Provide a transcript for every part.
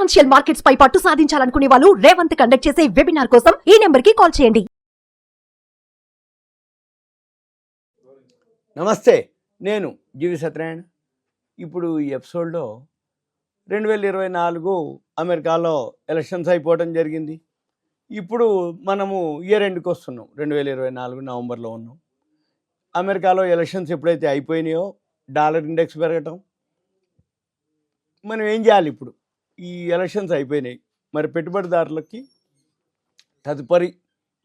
Financial markets పై పట్టు సాధించాలనుకునే వాళ్ళు Revanth conduct చేసే వెబినార్ కోసం ఈ నెంబర్ కి కాల్ చేయండి. నమస్తే, నేను జీవి సత్యనారాయణ. ఇప్పుడు ఈ ఎపిసోడ్లో 2024 అమెరికాలో ఎలక్షన్స్ అయిపోవడం జరిగింది. ఇప్పుడు మనము ఇయర్ ఎండ్కి వస్తున్నాం. 2024 నవంబర్లో ఉన్నాం. అమెరికాలో ఎలక్షన్స్ ఎప్పుడైతే అయిపోయినాయో డాలర్ ఇండెక్స్ పెరగటం. మనం ఏం చేయాలి? ఇప్పుడు ఈ ఎలక్షన్స్ అయిపోయినాయి, మరి పెట్టుబడిదారులకి తదుపరి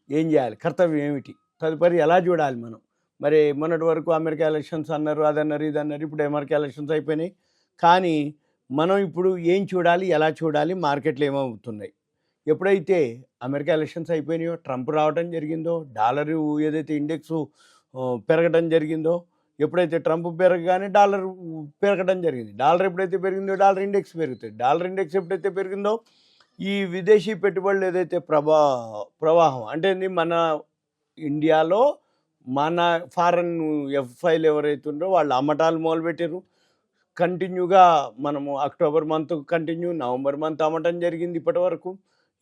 ఏం చేయాలి? కర్తవ్యం ఏమిటి? తదుపరి ఎలా చూడాలి మనం? మరి మొన్నటి వరకు అమెరికా ఎలక్షన్స్ అన్నారు, అదన్నారు, ఇదన్నారు. ఇప్పుడు అమెరికా ఎలక్షన్స్ అయిపోయినాయి, కానీ మనం ఇప్పుడు ఏం చూడాలి, ఎలా చూడాలి, మార్కెట్లు ఏమవుతున్నాయి? ఎప్పుడైతే అమెరికా ఎలక్షన్స్ అయిపోయినాయో, ట్రంప్ రావడం జరిగిందో, డాలరు ఏదైతే ఇండెక్స్ పెరగడం జరిగిందో, ఎప్పుడైతే ట్రంప్ పెరగగానే డాలర్ పెరగడం జరిగింది. డాలర్ ఎప్పుడైతే పెరిగిందో డాలర్ ఇండెక్స్ పెరుగుతుంది. డాలర్ ఇండెక్స్ ఎప్పుడైతే పెరిగిందో ఈ విదేశీ పెట్టుబడులు ఏదైతే ప్రవాహం అంటే మన ఇండియాలో మన ఫారెన్ ఎఫ్ఐలు ఎవరైతే ఉన్నారో వాళ్ళు అమ్మటాలు మొదలుపెట్టారు. కంటిన్యూగా మనము October month continue, November month అమ్మటం జరిగింది ఇప్పటి వరకు.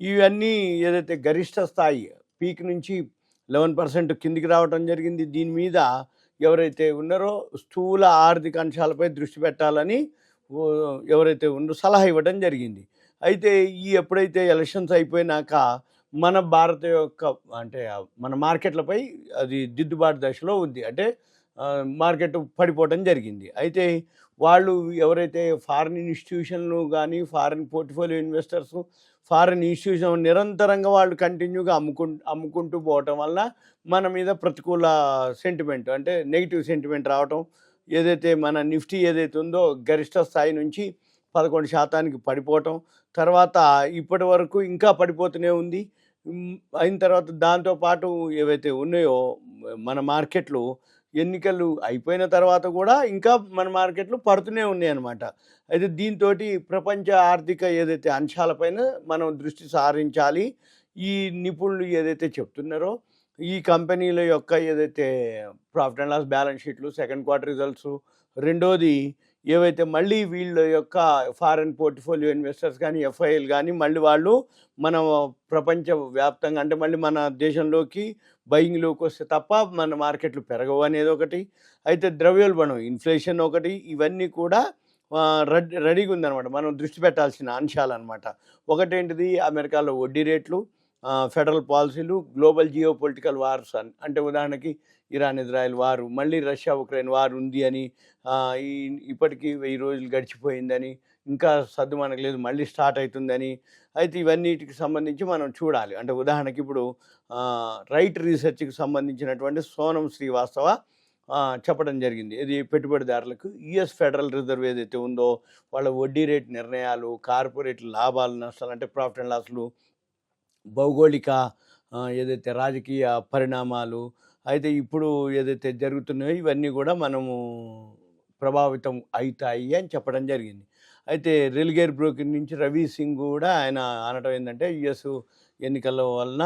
ఇవన్నీ ఏదైతే గరిష్ట స్థాయి పీక్ నుంచి 11% కిందికి రావటం జరిగింది. దీని మీద ఎవరైతే ఉన్నారో స్థూల ఆర్థిక అంశాలపై దృష్టి పెట్టాలని ఎవరైతే ఉన్నారో సలహా ఇవ్వడం జరిగింది. అయితే ఎప్పుడైతే ఎలక్షన్స్ అయిపోయినాక మన భారత యొక్క అంటే మన మార్కెట్లపై అది దిద్దుబాటు దశలో ఉంది. అంటే మార్కెట్ పడిపోవడం జరిగింది. అయితే వాళ్ళు ఎవరైతే ఫారిన్ ఇన్స్టిట్యూషన్లు కానీ foreign portfolio investors foreign institution నిరంతరంగా వాళ్ళు కంటిన్యూగా అమ్ముకుంటూ పోవటం వల్ల మన మీద ప్రతికూల సెంటిమెంట్ అంటే నెగిటివ్ సెంటిమెంట్ రావటం, ఏదైతే మన నిఫ్టీ ఏదైతే ఉందో గరిష్ట స్థాయి నుంచి 11% పడిపోవటం, తర్వాత ఇప్పటి వరకు ఇంకా పడిపోతూనే ఉంది. అయిన తర్వాత దాంతోపాటు ఏవైతే ఉన్నాయో మన మార్కెట్లు ఎన్నికలు అయిపోయిన తర్వాత కూడా ఇంకా మన మార్కెట్లు పడుతూనే ఉన్నాయి అన్నమాట. అయితే దీంతో ప్రపంచ ఆర్థిక ఏదైతే అంశాలపైన మనం దృష్టి సారించాలి. ఈ నిపుణులు ఏదైతే చెప్తున్నారో ఈ కంపెనీల యొక్క ఏదైతే ప్రాఫిట్ అండ్ లాస్ బ్యాలెన్స్ షీట్లు, సెకండ్ క్వార్టర్ రిజల్ట్స్, రెండోది ఏవైతే మళ్ళీ వీళ్ళ యొక్క ఫారెన్ పోర్ట్ఫోలియో ఇన్వెస్టర్స్ కానీ ఎఫ్ఐఎల్ కానీ మళ్ళీ వాళ్ళు మన ప్రపంచ వ్యాప్తంగా అంటే మళ్ళీ మన దేశంలోకి బయింగ్లోకి వస్తే తప్ప మన మార్కెట్లు పెరగవు అనేది ఒకటి. అయితే ద్రవ్యోల్బణం, ఇన్ఫ్లేషన్ ఒకటి, ఇవన్నీ కూడా రెడీగా ఉందన్నమాట. మనం దృష్టి పెట్టాల్సిన అంశాలు అనమాట. ఒకటేంటిది అమెరికాలో వడ్డీ రేట్లు, ఫెడరల్ పాలసీలు, గ్లోబల్ జియో పొలిటికల్ వార్స్ అంటే ఉదాహరణకి ఇరాన్ ఇజ్రాయెల్ వారు, మళ్ళీ రష్యా ఉక్రెయిన్ వారు ఉంది అని, ఇప్పటికీ 1000 రోజులు గడిచిపోయిందని, ఇంకా సర్దు మనకు మళ్ళీ స్టార్ట్ అవుతుందని. అయితే ఇవన్నిటికి సంబంధించి మనం చూడాలి. అంటే ఉదాహరణకి ఇప్పుడు రైట్ రీసెర్చ్కి సంబంధించినటువంటి సోనం శ్రీవాస్తవ చెప్పడం జరిగింది. ఇది పెట్టుబడిదారులకు యుఎస్ ఫెడరల్ రిజర్వ్ ఏదైతే ఉందో వాళ్ళ వడ్డీ రేటు నిర్ణయాలు, కార్పొరేట్ లాభాలు నష్టాలు అంటే ప్రాఫిట్ అండ్ లాస్లు, భౌగోళిక ఏదైతే రాజకీయ పరిణామాలు, అయితే ఇప్పుడు ఏదైతే జరుగుతున్నాయో ఇవన్నీ కూడా మనము ప్రభావితం అవుతాయి అని చెప్పడం జరిగింది. అయితే రెలిగేర్ బ్రోకింగ్ నుంచి రవి సింగ్ కూడా ఆయన అనడం ఏంటంటే యుఎస్ ఎన్నికల వలన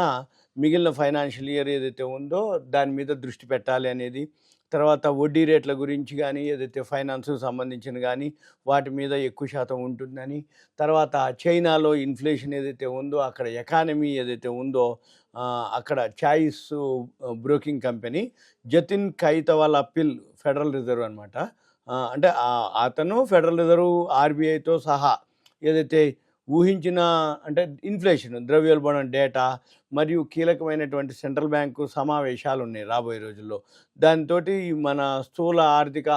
మిగిలిన ఫైనాన్షియల్ ఇయర్ ఏదైతే ఉందో దాని మీద దృష్టి పెట్టాలి అనేది, తర్వాత వడ్డీ రేట్ల గురించి కానీ ఏదైతే ఫైనాన్స్కి సంబంధించిన కానీ వాటి మీద ఎక్కువ శాతం ఉంటుందని, తర్వాత చైనాలో ఇన్ఫ్లేషన్ ఏదైతే ఉందో అక్కడ ఎకానమీ ఏదైతే ఉందో అక్కడ చాయిస్ బ్రోకింగ్ కంపెనీ జతిన్ కైతవాలా పిల్ ఫెడరల్ రిజర్వ్ అనమాట. అంటే అతను ఫెడరల్ రిజర్వ్ ఆర్బీఐతో సహా ఏదైతే ఊహించిన అంటే ఇన్ఫ్లేషన్, ద్రవ్యోల్బణం డేటా మరియు కీలకమైనటువంటి సెంట్రల్ బ్యాంకు సమావేశాలు ఉన్నాయి రాబోయే రోజుల్లో. దాంతో మన స్థూల ఆర్థిక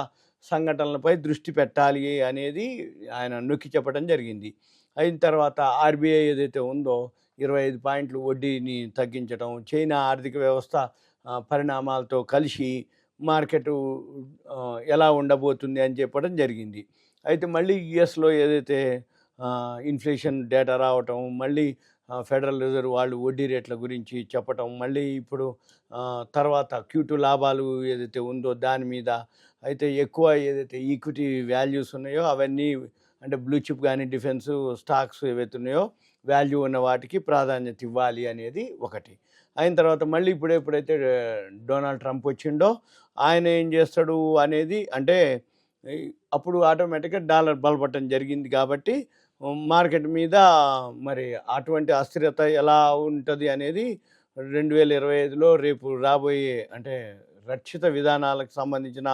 సంఘటనలపై దృష్టి పెట్టాలి అనేది ఆయన నొక్కి చెప్పడం జరిగింది. అయిన తర్వాత ఆర్బీఐ ఏదైతే ఉందో 25 పాయింట్లు వడ్డీని తగ్గించడం, చైనా ఆర్థిక వ్యవస్థ పరిణామాలతో కలిసి మార్కెట్ ఎలా ఉండబోతుంది అని చెప్పడం జరిగింది. అయితే మళ్ళీ యుఎస్లో ఏదైతే ఇన్ఫ్లేషన్ డేటా రావటం, మళ్ళీ ఫెడరల్ రిజర్వ్ వాళ్ళు వడ్డీ రేట్ల గురించి చెప్పటం, మళ్ళీ ఇప్పుడు తర్వాత Q2 లాభాలు ఏదైతే ఉందో దాని మీద, అయితే ఎక్కువ ఏదైతే ఈక్విటీ వాల్యూస్ ఉన్నాయో అవన్నీ అంటే బ్లూ చిప్ కానీ డిఫెన్స్ స్టాక్స్ ఏవైతే ఉన్నాయో వాల్యూ ఉన్న వాటికి ప్రాధాన్యత ఇవ్వాలి అనేది ఒకటి. అయిన తర్వాత మళ్ళీ ఎప్పుడైతే డొనాల్డ్ ట్రంప్ వచ్చిండో ఆయన ఏం చేస్తాడు అనేది అంటే అప్పుడు ఆటోమేటిక్గా డాలర్ బలపడటం జరిగింది. కాబట్టి మార్కెట్ మీద మరి అటువంటి అస్థిరత ఎలా ఉంటుంది అనేది 2025లో రేపు రాబోయే అంటే రక్షిత విధానాలకు సంబంధించిన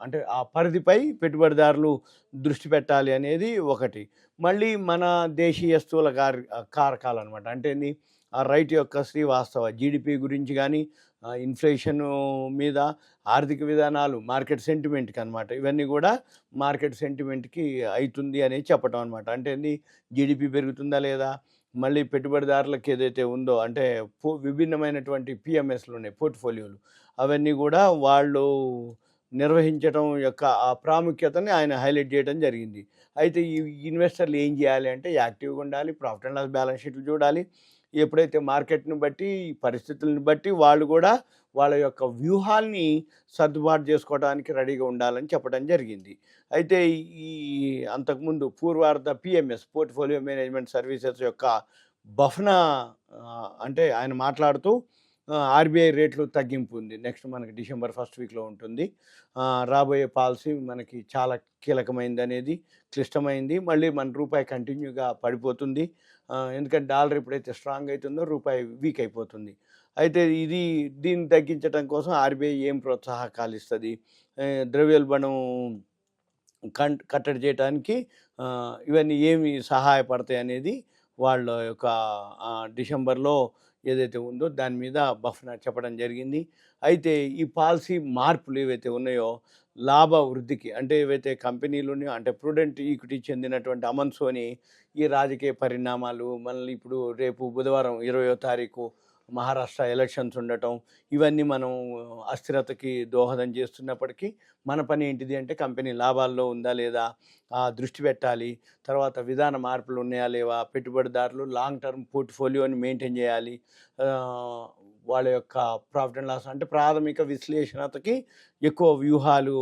అంటే ఆ పరిధిపై పెట్టుబడిదారులు దృష్టి పెట్టాలి అనేది ఒకటి. మళ్ళీ మన దేశీయ స్థూల కారకాలు అనమాట. అంటే ఏంది, ఆ రైట్ యొక్క శ్రీవాస్తవ జీడిపి గురించి కానీ, ఇన్ఫ్లేషను మీద, ఆర్థిక విధానాలు, మార్కెట్ సెంటిమెంట్కి అనమాట. ఇవన్నీ కూడా మార్కెట్ సెంటిమెంట్కి అవుతుంది అనేది చెప్పటం అనమాట. అంటే ఏంది, జీడిపి పెరుగుతుందా లేదా, మళ్ళీ పెట్టుబడిదారులకు ఏదైతే ఉందో అంటే విభిన్నమైనటువంటి పిఎంఎస్లు ఉన్నాయి, పోర్ట్ఫోలియోలు, అవన్నీ కూడా వాళ్ళు నిర్వహించడం యొక్క ఆ ప్రాముఖ్యతని ఆయన హైలైట్ చేయడం జరిగింది. అయితే ఈ ఇన్వెస్టర్లు ఏం చేయాలి అంటే యాక్టివ్గా ఉండాలి, ప్రాఫిట్ అండ్ లాస్ బ్యాలెన్స్ షీట్లు చూడాలి. ఎప్పుడైతే మార్కెట్ని బట్టి, పరిస్థితులను బట్టి వాళ్ళు కూడా వాళ్ళ యొక్క వ్యూహాల్ని సర్దుబాటు చేసుకోవడానికి రెడీగా ఉండాలని చెప్పడం జరిగింది. అయితే ఈ అంతకుముందు పూర్వార్ధ పిఎంఎస్, పోర్ట్ఫోలియో మేనేజ్మెంట్ సర్వీసెస్ యొక్క బఫ్నా అంటే ఆయన మాట్లాడుతూ ఆర్బీఐ రేట్లు తగ్గింపు ఉంది, నెక్స్ట్ మనకి డిసెంబర్ 1st వీక్లో ఉంటుంది. రాబోయే పాలసీ మనకి చాలా కీలకమైంది అనేది, క్లిష్టమైంది. మళ్ళీ మన రూపాయి కంటిన్యూగా పడిపోతుంది, ఎందుకంటే డాలర్ ఎప్పుడైతే స్ట్రాంగ్ అవుతుందో రూపాయి వీక్ అయిపోతుంది. అయితే దీన్ని తగ్గించడం కోసం ఆర్బీఐ ఏం ప్రోత్సాహకాలు ఇస్తుంది, ద్రవ్యోల్బణం కట్టడి చేయడానికి ఇవన్నీ ఏమి సహాయపడతాయి అనేది వాళ్ళ యొక్క డిసెంబర్లో ఏదైతే ఉందో దాని మీద బఫ్నా చెప్పడం జరిగింది. అయితే ఈ పాలసీ మార్పులు ఏవైతే ఉన్నాయో లాభ వృద్ధికి, అంటే ఏవైతే కంపెనీలు ఉన్నాయో, అంటే ప్రుడెంట్ ఈక్విటీ చెందినటువంటి అమన్సోని ఈ రాజకీయ పరిణామాలు, మళ్ళీ ఇప్పుడు రేపు బుధవారం 20వ తారీఖు మహారాష్ట్ర ఎలక్షన్స్ ఉండటం, ఇవన్నీ మనం అస్థిరతకి దోహదం చేస్తున్నప్పటికీ మన పని ఏంటిది అంటే కంపెనీ లాభాల్లో ఉందా లేదా దృష్టి పెట్టాలి. తర్వాత విధాన మార్పులు ఉన్నాయా లేవా, పెట్టుబడిదారులు లాంగ్ టర్మ్ పోర్ట్ఫోలియోని మెయింటైన్ చేయాలి. వాళ్ళ యొక్క ప్రాఫిట్ అండ్ లాస్ అంటే ప్రాథమిక విశ్లేషణతకి ఎక్కువ వ్యూహాలు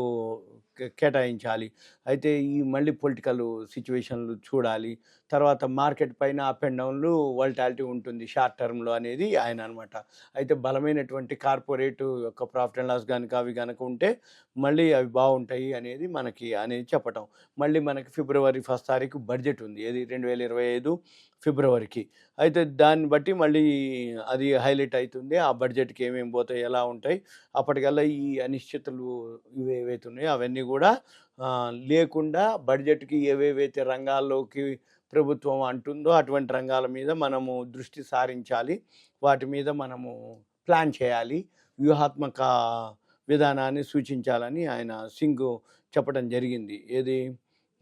కేటాయించాలి. అయితే ఈ మళ్ళీ పొలిటికల్ సిచ్యువేషన్లు చూడాలి. తర్వాత మార్కెట్ పైన అప్ అండ్ డౌన్లు వాలటాలిటీ ఉంటుంది షార్ట్ టర్మ్లో అనేది ఆయన అనమాట. అయితే బలమైనటువంటి కార్పొరేట్ యొక్క ప్రాఫిట్ అండ్ లాస్ కనుక అవి కనుక ఉంటే మళ్ళీ అవి బాగుంటాయి అనేది అనేది చెప్పటం. మళ్ళీ మనకి ఫిబ్రవరి 1st తారీఖు బడ్జెట్ ఉంది, ఏది 2025 ఫిబ్రవరికి. అయితే దాన్ని బట్టి మళ్ళీ అది హైలైట్ అవుతుంది, ఆ బడ్జెట్కి ఏమేమి పోతాయి, ఎలా ఉంటాయి. అప్పటికల్లా ఈ అనిశ్చితులు ఏవైతే ఉన్నాయో అవన్నీ కూడా లేకుండా బడ్జెట్కి ఏవేవైతే రంగాల్లోకి ప్రభుత్వం అంటుందో అటువంటి రంగాల మీద మనము దృష్టి సారించాలి, వాటి మీద మనము ప్లాన్ చేయాలి, వ్యూహాత్మక విధానాన్ని సూచించాలని ఆయన సింగ్ చెప్పడం జరిగింది. ఏది,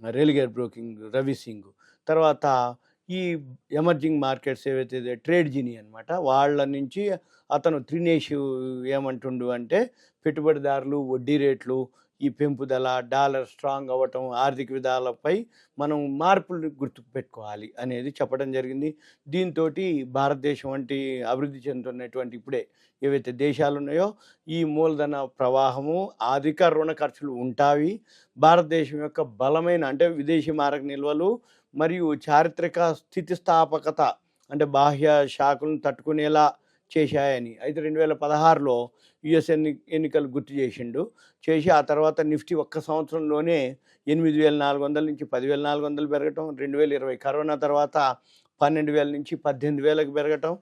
రెలిగేర్ బ్రోకింగ్ రవి సింగ్. తర్వాత ఈ ఎమర్జింగ్ మార్కెట్స్ ఏవైతే ట్రేడ్ జీని అనమాట, వాళ్ళ నుంచి అతను త్రినేష్ ఏమంటుండు అంటే పెట్టుబడిదారులు, వడ్డీ రేట్లు, ఈ పెంపుదల, డాలర్ స్ట్రాంగ్ అవ్వటం, ఆర్థిక విధాలపై మనం మార్పులు గుర్తుకు పెట్టుకోవాలి అనేది చెప్పడం జరిగింది. దీంతో భారతదేశం వంటి అభివృద్ధి చెందుతున్నటువంటి ఇప్పుడే ఏవైతే దేశాలు ఉన్నాయో ఈ మూలధన ప్రవాహము, అధిక రుణ ఖర్చులు ఉంటాయి. భారతదేశం యొక్క బలమైన అంటే విదేశీ మారక నిల్వలు మరియు చారిత్రక స్థితిస్థాపకత అంటే బాహ్య షాకులను తట్టుకునేలా చేశాయని. అయితే 2016లో యుఎస్ ఎన్నికలు గుర్తు చేసి ఆ తర్వాత నిఫ్టీ ఒక్క సంవత్సరంలోనే 8,400 నుంచి 10,400 పెరగటం, 2020 కరోనా తర్వాత 12,000 నుంచి 18,000కి పెరగటం,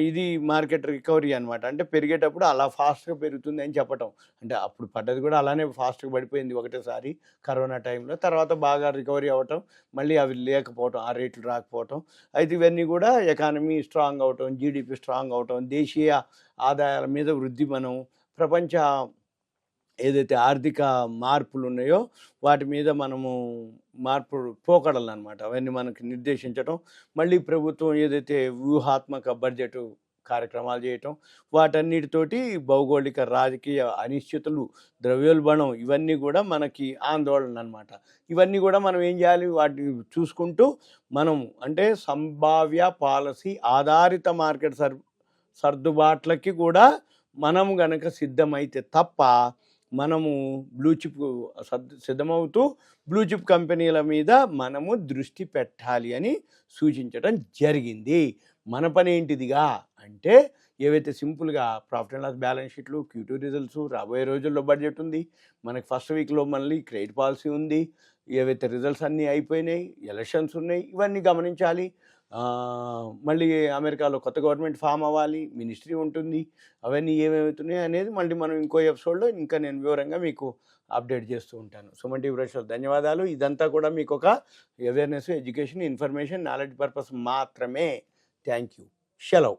ఇది మార్కెట్ రికవరీ అనమాట. అంటే పెరిగేటప్పుడు అలా ఫాస్ట్గా పెరుగుతుంది అని చెప్పటం. అంటే అప్పుడు పడ్డది కూడా అలానే ఫాస్ట్గా పడిపోయింది ఒకటేసారి కరోనా టైంలో, తర్వాత బాగా రికవరీ అవ్వటం, మళ్ళీ అవి లేకపోవటం, ఆ రేట్లు రాకపోవటం. అయితే ఇవన్నీ కూడా ఎకానమీ స్ట్రాంగ్ అవటం, జీడిపి స్ట్రాంగ్ అవటం, దేశీయ ఆదాయాల మీద వృద్ధి, మనం ప్రపంచ ఏదైతే ఆర్థిక మార్పులు ఉన్నాయో వాటి మీద మనము మార్పు పోకడలు అనమాట, అవన్నీ మనకి నిర్దేశించటం, మళ్ళీ ప్రభుత్వం ఏదైతే వ్యూహాత్మక బడ్జెట్ కార్యక్రమాలు చేయటం, వాటన్నిటితోటి భౌగోళిక రాజకీయ అనిశ్చితులు, ద్రవ్యోల్బణం, ఇవన్నీ కూడా మనకి ఆందోళన అనమాట. ఇవన్నీ కూడా మనం ఏం చేయాలి, వాటిని చూసుకుంటూ మనం అంటే సంభావ్య పాలసీ ఆధారిత మార్కెట్ సర్దుబాట్లకి కూడా మనము గనక సిద్ధమైతే తప్ప మనము బ్లూచిప్ సిద్ధమవుతూ బ్లూచిప్ కంపెనీల మీద మనము దృష్టి పెట్టాలి అని సూచించడం జరిగింది. మన పని ఏంటిదిగా అంటే ఏవైతే సింపుల్గా ప్రాఫిట్ అండ్ లాస్ బ్యాలెన్స్ షీట్లు, Q2 రిజల్ట్స్, రాబోయే రోజుల్లో బడ్జెట్ ఉంది, మనకి 1st వీక్లో మళ్ళీ క్రెడిట్ పాలసీ ఉంది, ఏవైతే రిజల్ట్స్ అన్నీ అయిపోయినాయి, ఎలక్షన్స్ ఉన్నాయి, ఇవన్నీ గమనించాలి. మళ్ళీ అమెరికాలో కొత్త గవర్నమెంట్ ఫామ్ అవ్వాలి, మినిస్ట్రీ ఉంటుంది, అవన్నీ ఏమేమవుతున్నాయి అనేది మళ్ళీ మనం ఇంకో ఎపిసోడ్లో ఇంకా నేను వివరంగా మీకు అప్డేట్ చేస్తూ ఉంటాను. సుమన్ టీవీ ప్రేక్షకులకు ధన్యవాదాలు. ఇదంతా కూడా మీకు ఒక awareness, education, information, knowledge purpose మాత్రమే. Thank you. సెలవు.